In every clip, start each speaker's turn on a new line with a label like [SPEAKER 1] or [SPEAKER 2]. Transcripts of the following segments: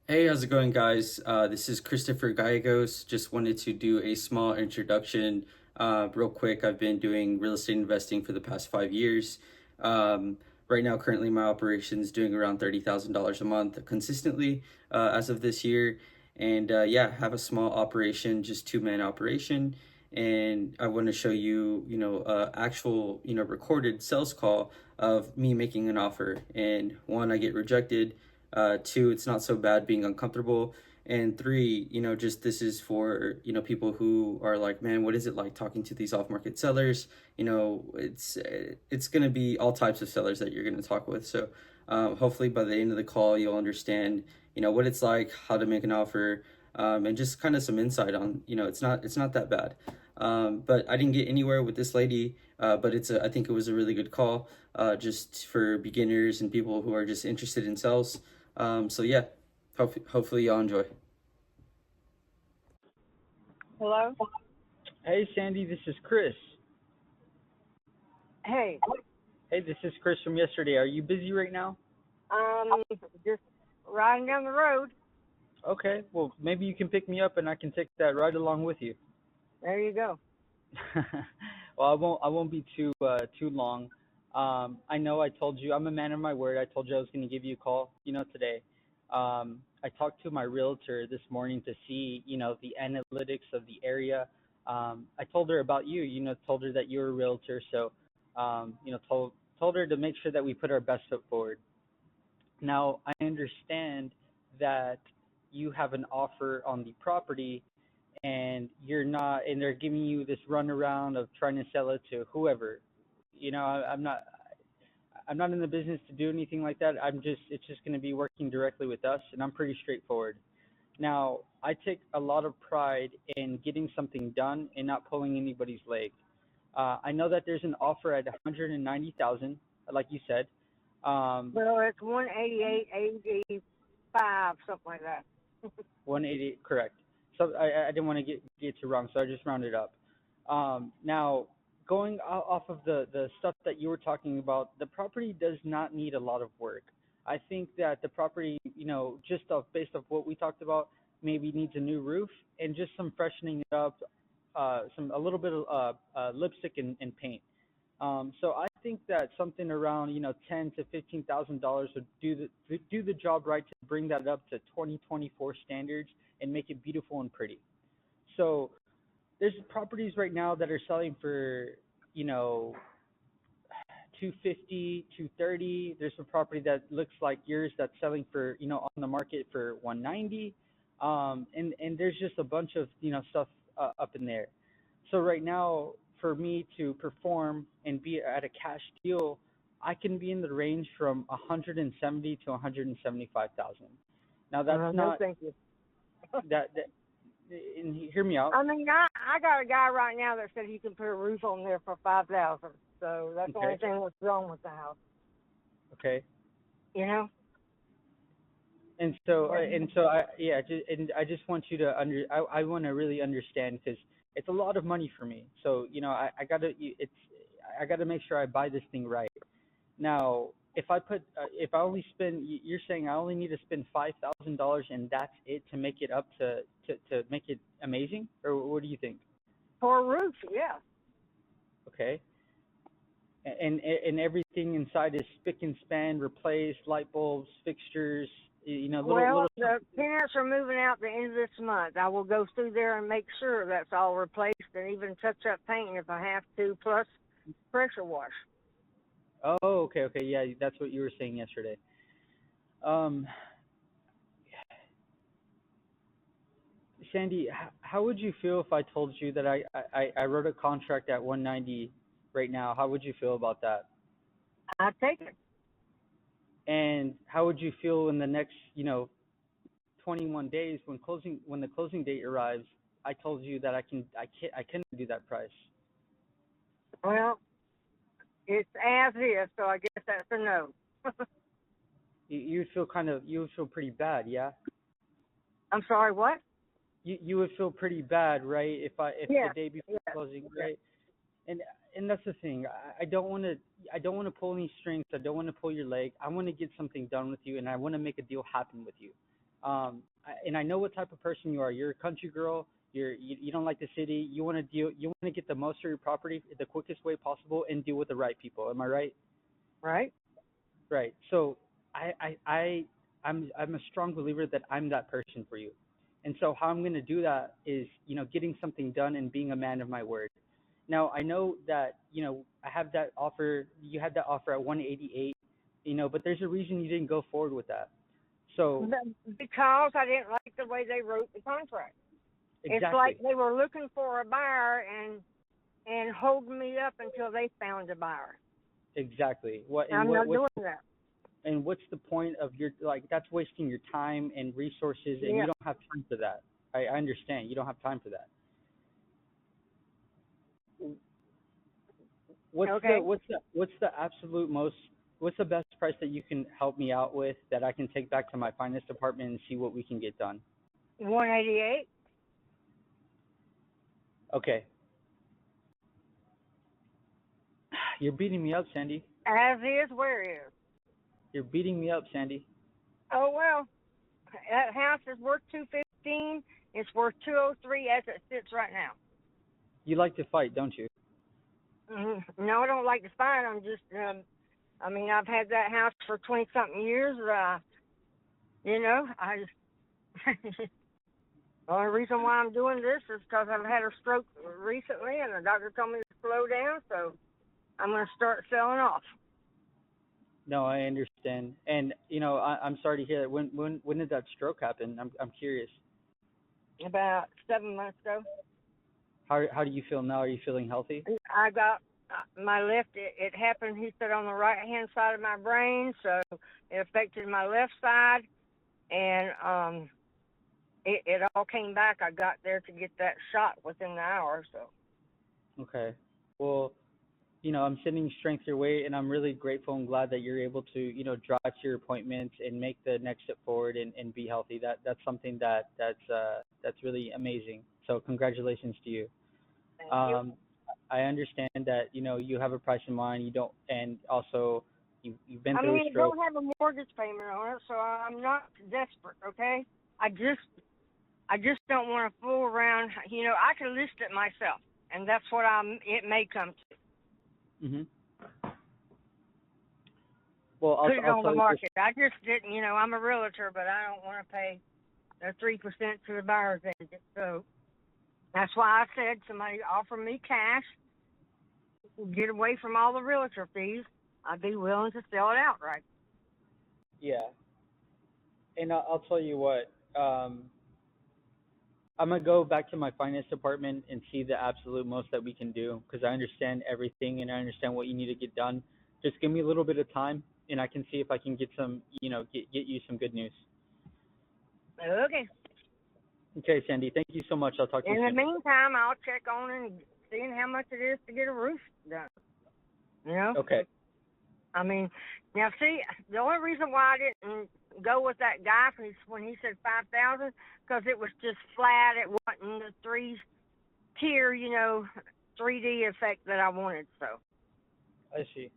[SPEAKER 1] Hey, how's it going, guys? This is Christopher Gallegos. Just wanted to do a small introduction, real quick. I've been doing real estate investing for the past 5 years. Right now, currently, my operation is doing around $30,000 a month consistently as of this year. And yeah, have a small operation, just two-man operation. And I want to show you, actual, recorded sales call of me making an offer. And one, I get rejected. Two, it's not so bad being uncomfortable. And three, just this is for, people who are like, man, what is it like talking to these off-market sellers? It's going to be all types of sellers that you're going to talk with. So hopefully by the end of the call, you'll understand, what it's like, how to make an offer, and just kind of some insight on, it's not that bad. But I didn't get anywhere with this lady, but I think it was a really good call, just for beginners and people who are just interested in sales. So yeah, hopefully y'all enjoy.
[SPEAKER 2] Hello?
[SPEAKER 3] Hey Sandy, this is Chris.
[SPEAKER 2] Hey,
[SPEAKER 3] Hey, this is Chris from yesterday. Are you busy right now?
[SPEAKER 2] just riding down the road.
[SPEAKER 3] Okay, well maybe you can pick me up and I can take that ride along with you.
[SPEAKER 2] There you go.
[SPEAKER 3] Well, I won't be too long. I know I told you I'm a man of my word. I told you I was going to give you a call, today. I talked to my realtor this morning to see, the analytics of the area. I told her about you, told her that you're a realtor, so told her to make sure that we put our best foot forward. Now, I understand that you have an offer on the property and you're not, and they're giving you this runaround of trying to sell it to whoever. I'm not in the business to do anything like that. It's just going to be working directly with us, and I'm pretty straightforward. Now, I take a lot of pride in getting something done and not pulling anybody's leg. I know that there's an offer at 190,000, like you said. Um,
[SPEAKER 2] Well, it's 188, 85, something like that.
[SPEAKER 3] 180, correct. So I didn't want to get you wrong, so I just rounded up. Now, going off of the stuff that you were talking about, the property does not need a lot of work. I think that the property, just based off what we talked about, maybe needs a new roof and just some freshening it up, a little bit of lipstick and paint. So I think that something around $10,000 to $15,000 would do the job right to bring that up to 2024 standards and make it beautiful and pretty. So there's properties right now that are selling for you know 250, 230. There's a property that looks like yours that's selling for on the market for 190. And there's just a bunch of stuff up in there. So right now, for me to perform and be at a cash deal, I can be in the range from 170 to 175,000. Now that's
[SPEAKER 2] No,
[SPEAKER 3] not
[SPEAKER 2] thank you.
[SPEAKER 3] that. And hear me out.
[SPEAKER 2] I mean, I got a guy right now that said he can put a roof on there for 5,000. So that's the only
[SPEAKER 3] Okay.
[SPEAKER 2] thing that's wrong with the house.
[SPEAKER 3] Okay.
[SPEAKER 2] You know?
[SPEAKER 3] And so I just want you to I want to really understand because it's a lot of money for me. So I gotta make sure I buy this thing right. Now, if I only spend, you're saying I only need to spend $5,000 and that's it to make it up to make it amazing, or what do you think?
[SPEAKER 2] For a roof, yeah.
[SPEAKER 3] Okay, and everything inside is spick and span, replaced light bulbs, fixtures,
[SPEAKER 2] Well,
[SPEAKER 3] little.
[SPEAKER 2] the tenants are moving out the end of this month. I will go through there and make sure that's all replaced and even touch up paint if I have to, plus pressure wash.
[SPEAKER 3] Oh, okay, yeah, that's what you were saying yesterday. Um, Sandy, how would you feel if I told you that I wrote a contract at 190 right now? How would you feel about that?
[SPEAKER 2] I take it.
[SPEAKER 3] And how would you feel in the next, 21 days when the closing date arrives? I told you that I couldn't do that price.
[SPEAKER 2] Well, it's as is, so I guess that's a no.
[SPEAKER 3] You would feel pretty bad, yeah.
[SPEAKER 2] I'm sorry, what?
[SPEAKER 3] You would feel pretty bad, right? If
[SPEAKER 2] Yeah,
[SPEAKER 3] the day before
[SPEAKER 2] yeah,
[SPEAKER 3] closing,
[SPEAKER 2] yeah.
[SPEAKER 3] right? And and that's the thing. I don't want to. I don't want to pull any strings. I don't want to pull your leg. I want to get something done with you, and I want to make a deal happen with you. And I know what type of person you are. You're a country girl. You don't like the city. You want to deal. You want to get the most of your property the quickest way possible and deal with the right people. Am I right?
[SPEAKER 2] Right?
[SPEAKER 3] Right. So I'm a strong believer that I'm that person for you. And so how I'm going to do that is, getting something done and being a man of my word. Now, I know that, I have that offer, you had that offer at 188, but there's a reason you didn't go forward with that. So,
[SPEAKER 2] Because I didn't like the way they wrote the contract.
[SPEAKER 3] exactly.
[SPEAKER 2] It's like they were looking for a buyer and holding me up until they found a buyer.
[SPEAKER 3] Exactly.
[SPEAKER 2] I'm not doing that.
[SPEAKER 3] And what's the point of that's wasting your time and resources, and
[SPEAKER 2] Yeah.
[SPEAKER 3] you don't have time for that. I understand. You don't have time for that.
[SPEAKER 2] Okay.
[SPEAKER 3] What's the absolute most, what's the best price that you can help me out with that I can take back to my finance department and see what we can get done?
[SPEAKER 2] 188.
[SPEAKER 3] Okay. You're beating me up, Sandy.
[SPEAKER 2] As is, where is?
[SPEAKER 3] You're beating me up, Sandy.
[SPEAKER 2] Oh, well, that house is worth 215. It's worth 203 as it sits right now.
[SPEAKER 3] You like to fight, don't you?
[SPEAKER 2] No, I don't like to fight. I'm just, I've had that house for 20-something years. I just, the only reason why I'm doing this is because I've had a stroke recently, and the doctor told me to slow down, so I'm going to start selling off.
[SPEAKER 3] No, I understand. And, I'm sorry to hear that. When did that stroke happen? I'm curious.
[SPEAKER 2] About 7 months ago.
[SPEAKER 3] How do you feel now? Are you feeling healthy?
[SPEAKER 2] I got my left, it happened, he said, on the right-hand side of my brain, so it affected my left side, and it all came back. I got there to get that shot within the hour, so.
[SPEAKER 3] Okay. Well, I'm sending strength your way, and I'm really grateful and glad that you're able to, drive to your appointments and make the next step forward and be healthy. That's something that's really amazing. So congratulations to you.
[SPEAKER 2] Thank you.
[SPEAKER 3] I understand that, you have a price in mind. You don't, and also you've been through a
[SPEAKER 2] I
[SPEAKER 3] stroke.
[SPEAKER 2] don't have a mortgage payment on it, so I'm not desperate, okay? I just don't want to fool around. I can list it myself, and that's what it may come to.
[SPEAKER 3] Mhm. Well,
[SPEAKER 2] Put it
[SPEAKER 3] I'll
[SPEAKER 2] on
[SPEAKER 3] tell
[SPEAKER 2] the
[SPEAKER 3] you
[SPEAKER 2] market. I just didn't, I'm a realtor, but I don't want to pay the 3% to the buyer's agent. So that's why I said somebody offer me cash, get away from all the realtor fees. I'd be willing to sell it outright.
[SPEAKER 3] Yeah. And I'll tell you what, I'm going to go back to my finance department and see the absolute most that we can do, because I understand everything and I understand what you need to get done. Just give me a little bit of time, and I can see if I can get some, get you some good news.
[SPEAKER 2] Okay.
[SPEAKER 3] Okay, Sandy, thank you so much. I'll talk to you
[SPEAKER 2] In the
[SPEAKER 3] soon.
[SPEAKER 2] meantime, I'll check on and seeing how much it is to get a roof done.
[SPEAKER 3] Okay.
[SPEAKER 2] Now see, the only reason why I didn't go with that guy when he said 5,000, because it was just flat. It wasn't the three-tier, 3D effect that I wanted. So.
[SPEAKER 3] I see.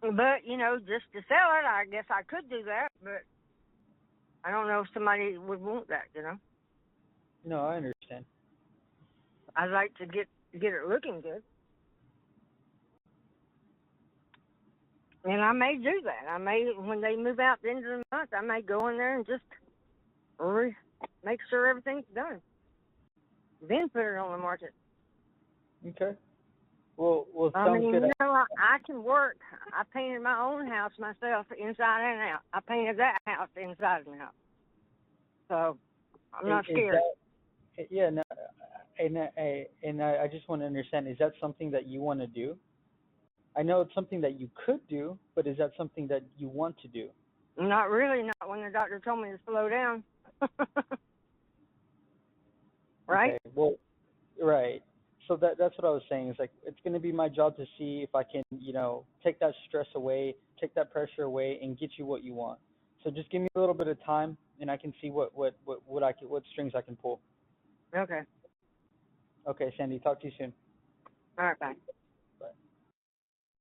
[SPEAKER 2] But just to sell it, I guess I could do that. But I don't know if somebody would want that.
[SPEAKER 3] No, I understand.
[SPEAKER 2] I'd like to get it looking good. And I may do that. I may, when they move out at the end of the month, I may go in there and just make sure everything's done. Then put it on the market.
[SPEAKER 3] Okay. Well, sounds good.
[SPEAKER 2] I can work. I painted my own house myself, inside and out. I painted that house inside and out. So I'm not scared.
[SPEAKER 3] Yeah, no, and I just want to understand, is that something that you want to do? I know it's something that you could do, but is that something that you want to do?
[SPEAKER 2] Not really, not when the doctor told me to slow down. Right?
[SPEAKER 3] Okay, well, right. So that's what I was saying. It's like, it's going to be my job to see if I can, take that stress away, take that pressure away, and get you what you want. So just give me a little bit of time, and I can see what strings I can pull.
[SPEAKER 2] Okay.
[SPEAKER 3] Okay, Sandy, talk to you soon.
[SPEAKER 2] All right, bye.